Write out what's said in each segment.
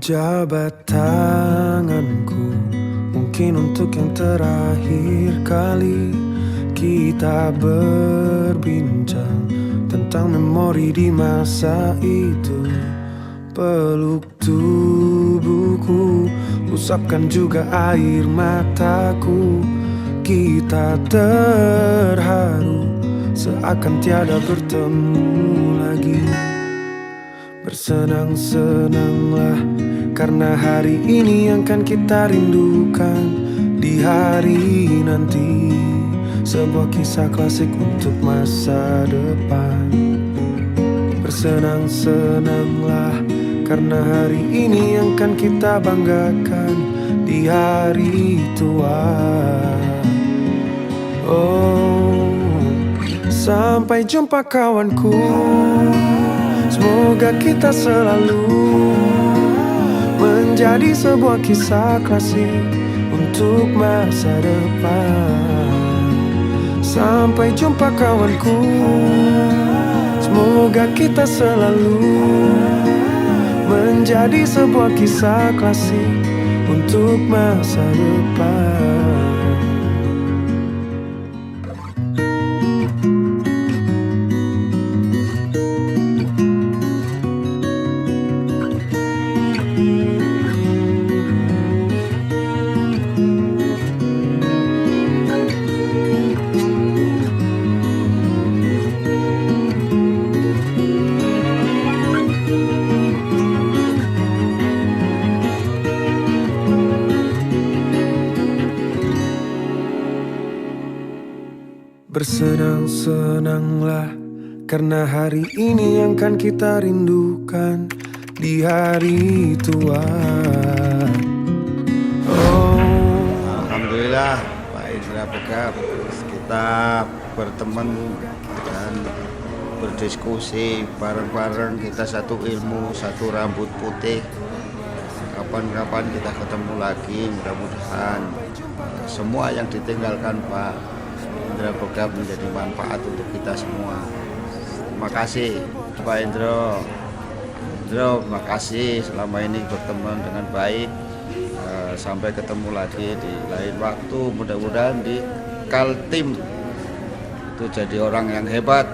Jabat tanganku, mungkin untuk yang terakhir kali kita berbincang tentang memori di masa itu. Peluk tubuhku, usapkan juga air mataku. Kita terharu, seakan tiada bertemu lagi. Bersenang-senanglah, karena hari ini yang kan kita rindukan. Di hari nanti, sebuah kisah klasik untuk masa depan. Bersenang-senanglah, karena hari ini yang kan kita banggakan. Di hari tua, oh, sampai jumpa kawanku. Semoga kita selalu menjadi sebuah kisah klasik untuk masa depan. Sampai jumpa kawanku. Semoga kita selalu menjadi sebuah kisah klasik untuk masa depan. Bersenang-senanglah, karena hari ini yang kan kita rindukan. Di hari tua, oh. Alhamdulillah Pak Indra Begab, kita berteman dan berdiskusi bareng-bareng. Kita satu ilmu, satu rambut putih. Kapan-kapan kita ketemu lagi, mudah-mudahan semua yang ditinggalkan Pak Indra Begab menjadi manfaat untuk kita semua. Terima kasih Pak Indro. Terima kasih selama ini berteman dengan baik. Sampai ketemu lagi di lain waktu. Mudah-mudahan di Kaltim itu jadi orang yang hebat.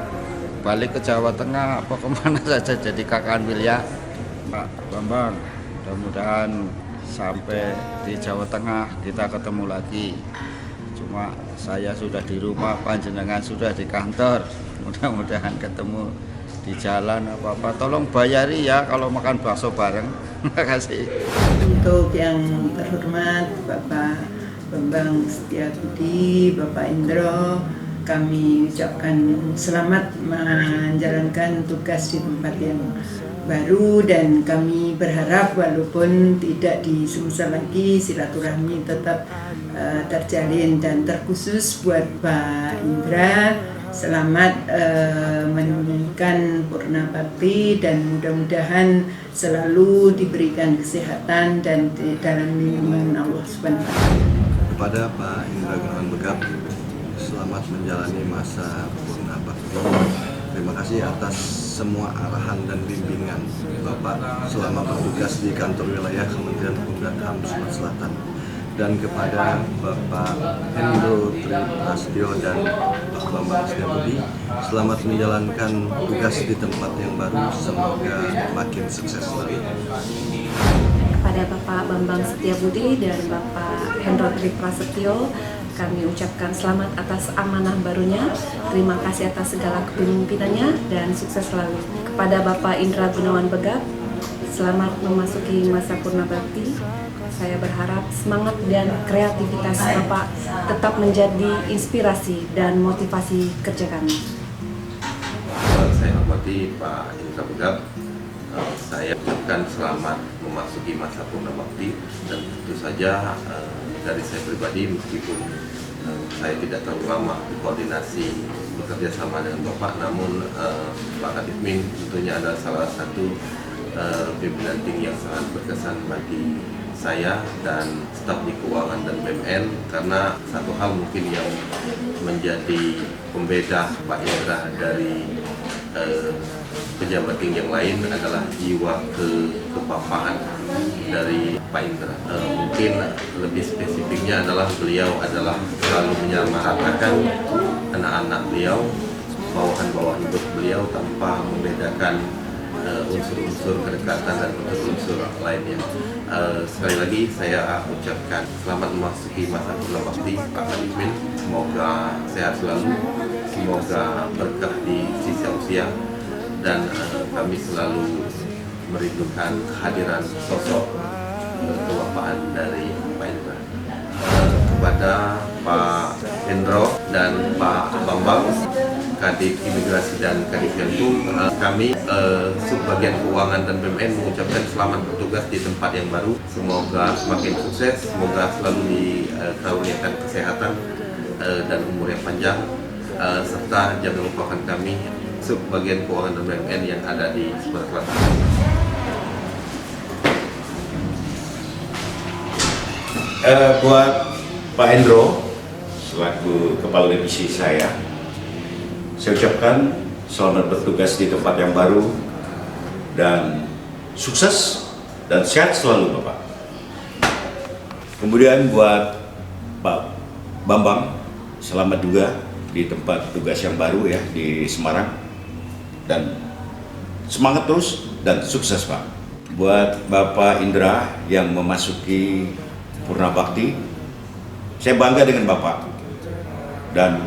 Balik ke Jawa Tengah apa kemana saja jadi kakaan Wilya Pak Bambang. Mudah-mudahan sampai di Jawa Tengah kita ketemu lagi. Cuma saya sudah di rumah, panjenengan sudah di kantor. Mudah-mudahan ketemu di jalan apa-apa. Tolong bayari ya kalau makan bakso bareng. Terima kasih. Untuk yang terhormat Bapak Bambang Setiabudi, Bapak Indro, kami ucapkan selamat menjalankan tugas di tempat yang baru, dan kami berharap walaupun tidak di Sumsel lagi, silaturahmi tetap terjalin. Dan terkhusus buat Pak Indra, selamat menunaikan purna bakti, dan mudah-mudahan selalu diberikan kesehatan dan dalam lindungan Allah Subhanahu wa Ta'ala. Kepada Pak Indra Gunawan Begab, selamat menjalani masa purna bakti. Terima kasih atas semua arahan dan bimbingan Bapak selama bertugas di kantor wilayah Kementerian Hukum dan HAM Sumatera Selatan. Dan kepada Bapak Hendro Tri Prasetyo dan Pak Bambang Setiabudi, selamat menjalankan tugas di tempat yang baru. Semoga makin sukses lagi. Kepada Bapak Bambang Setiabudi dan Bapak Hendro Tri Prasetyo, kami ucapkan selamat atas amanah barunya. Terima kasih atas segala kepemimpinannya dan sukses selalu. Kepada Bapak Indra Gunawan Begab, selamat memasuki masa purna bakti. Saya berharap semangat dan kreativitas Bapak tetap menjadi inspirasi dan motivasi kerja kami. Saya hormati Pak Indra Begab. Saya ucapkan selamat memasuki masa purna bakti, dan tentu saja dari saya pribadi, meskipun saya tidak terlalu lama koordinasi bekerja sama dengan Bapak, namun Pak Kadifmin tentunya adalah salah satu pimpinan tinggi yang sangat berkesan bagi saya dan staf di keuangan dan BUMN, karena satu hal mungkin yang menjadi pembeda Pak Indra dari pejabat tinggi yang lain adalah jiwa kebapaan dari Pak Indra. Mungkin lebih spesifiknya adalah beliau adalah selalu menyamaratakan anak-anak beliau, bawahan-bawahan beliau tanpa membedakan unsur-unsur kedekatan dan unsur-unsur lainnya. Sekali lagi saya ucapkan selamat memasuki masa purnabakti Pak Kadipmin. Semoga sehat selalu, semoga berkah di sisa usia, dan kami selalu merindukan kehadiran sosok kebapaan dari Pak Indra. Kepada Pak Hendro dan Pak Bambang, Kadif Imigrasi dan Kadif Yantum, kami Subbagian Keuangan dan BUMN mengucapkan selamat bertugas di tempat yang baru. Semoga semakin sukses, semoga selalu dikaruniakan kesehatan dan umur yang panjang, serta jangan lupakan kami Subbagian Keuangan dan BUMN yang ada di Sumatera Selatan. Buat Pak Hendro selaku Kepala Divisi saya ucapkan selamat bertugas di tempat yang baru dan sukses dan sehat selalu Bapak. Kemudian buat Pak Bambang, selamat juga di tempat tugas yang baru ya di Semarang, dan semangat terus dan sukses Pak. Buat Bapak Indra yang memasuki Purnabakti, saya bangga dengan Bapak dan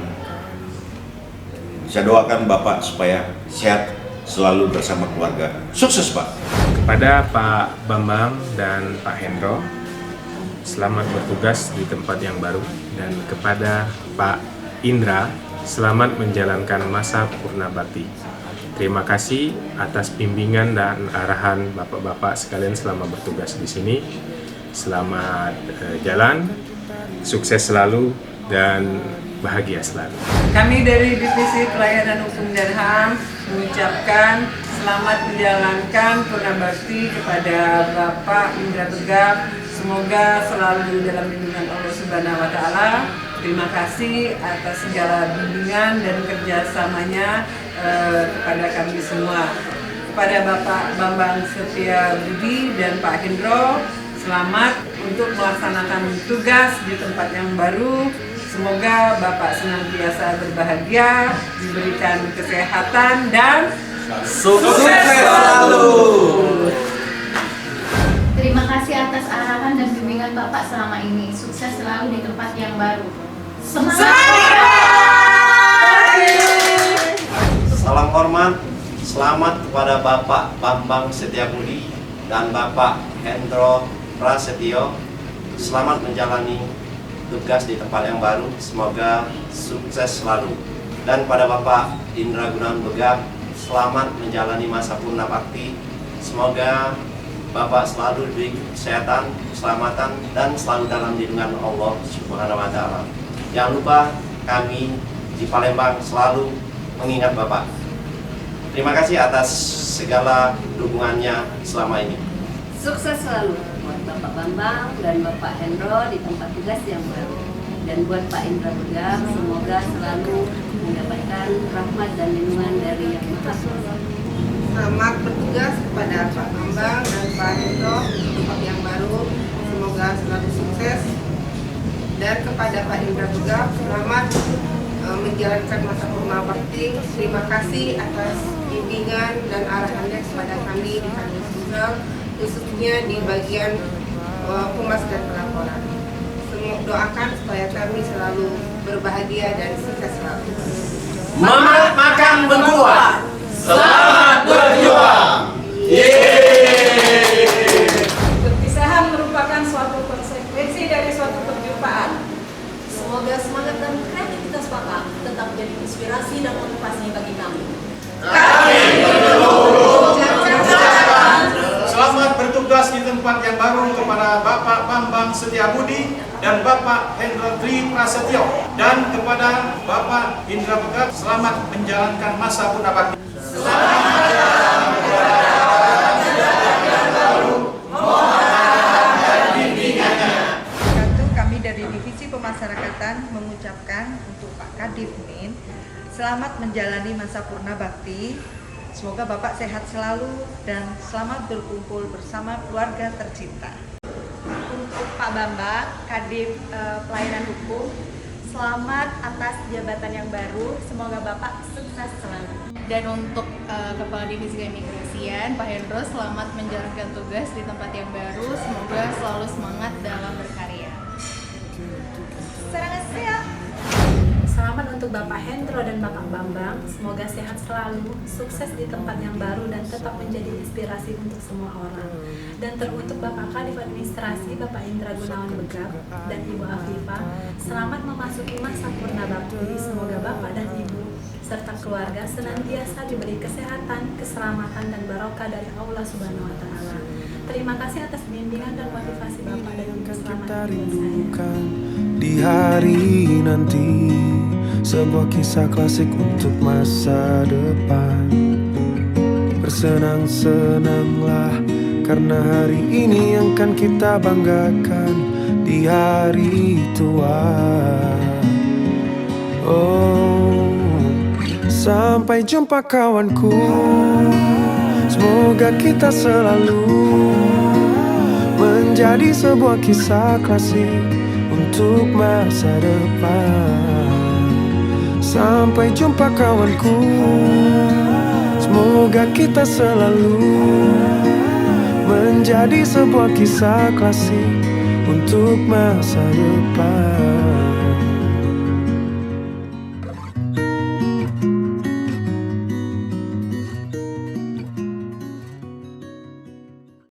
saya doakan Bapak supaya sehat selalu bersama keluarga. Sukses Pak. Kepada Pak Bambang dan Pak Hendro, selamat bertugas di tempat yang baru, dan kepada Pak Indra, selamat menjalankan masa Purnabakti. Terima kasih atas bimbingan dan arahan Bapak-bapak sekalian selama bertugas di sini. Selamat jalan, sukses selalu, dan bahagia selalu. Kami dari Divisi Pelayanan Hukum dan HAM mengucapkan selamat menjalankan Purnabakti kepada Bapak Indra Begaf. Semoga selalu dalam lindungan Allah Subhanahu wa Ta'ala. Terima kasih atas segala bimbingan dan kerjasamanya kepada kami semua. Kepada Bapak Bambang Setiabudi dan Pak Hendro, selamat untuk melaksanakan tugas di tempat yang baru. Semoga Bapak senantiasa berbahagia, diberikan kesehatan, dan sukses selalu. Terima kasih atas arahan dan bimbingan Bapak selama ini. Sukses selalu di tempat yang baru. Semangat! Salam hormat, selamat kepada Bapak Bambang Setiabudi dan Bapak Hendro Prasetyo. Selamat menjalani tugas di tempat yang baru, semoga sukses selalu. Dan pada Bapak Indra Gunawan Begaf, selamat menjalani masa Purnabakti. Semoga Bapak selalu diberi kesehatan, keselamatan, dan selalu dalam lindungan Allah Subhanahu wa Ta'ala. Jangan lupa kami di Palembang selalu mengingat Bapak. Terima kasih atas segala dukungannya selama ini. Sukses selalu buat Bapak Bambang dan Bapak Hendro di tempat tugas yang baru. Dan buat Pak Indra Begaf, semoga selalu mendapatkan rahmat dan lindungan dari Yang Maha Kuasa. Selamat bertugas kepada Pak Bambang dan Pak Hendro di tempat yang baru. Semoga selalu sukses. Dan kepada Pak Indra Begaf, selamat menjalankan masa Purnabakti. Terima kasih atas bimbingan dan arahannya kepada kami di Kanwil Sumsel, khususnya di bagian humas dan pelaporan. Doakan supaya kami selalu berbahagia dan sukses selalu. Mamat makan berbuah, selamat berjuang. Perpisahan merupakan suatu konsekuensi dari suatu perjumpaan. Semoga semangat dan kreativitas Bapak tetap menjadi inspirasi dan motivasi bagi kami. Selamat bertugas di tempat yang baru kepada Bapak Bambang Setiabudi dan Bapak Hendro Prasetyo, dan kepada Bapak Indra Begaf, selamat menjalankan masa Purnabakti. Kami dari Divisi Pemasyarakatan mengucapkan untuk Pak Kadipmin selamat menjalani masa Purnabakti. Semoga Bapak sehat selalu dan selamat berkumpul bersama keluarga tercinta. Untuk Pak Bambang, Kadif Pelayanan Hukum, selamat atas jabatan yang baru. Semoga Bapak sukses selalu. Dan untuk Kepala Divisi Keimigrasian, Pak Hendro, selamat menjalankan tugas di tempat yang baru. Semoga selalu semangat dalam berkarya. Saranghaseyo. Selamat untuk Bapak Hendro dan Bapak Bambang, semoga sehat selalu, sukses di tempat yang baru dan tetap menjadi inspirasi untuk semua orang. Dan teruntuk Bapak Kadif Administrasi, Bapak Indra Gunawan Begab dan Ibu Afifah, selamat memasuki masa purna bakti. Semoga Bapak dan Ibu serta keluarga senantiasa diberi kesehatan, keselamatan dan barokah dari Allah Subhanahu wa Ta'ala. Terima kasih atas bimbingan dan motivasi Bapak dan Ibu selama rindukan di hari nanti, sebuah kisah klasik untuk masa depan. Bersenang-senanglah karena hari ini yang kan kita banggakan di hari tua. Oh, sampai jumpa kawanku, semoga kita selalu menjadi sebuah kisah klasik untuk masa depan. Sampai jumpa kawanku, semoga kita selalu menjadi sebuah kisah klasik untuk masa depan.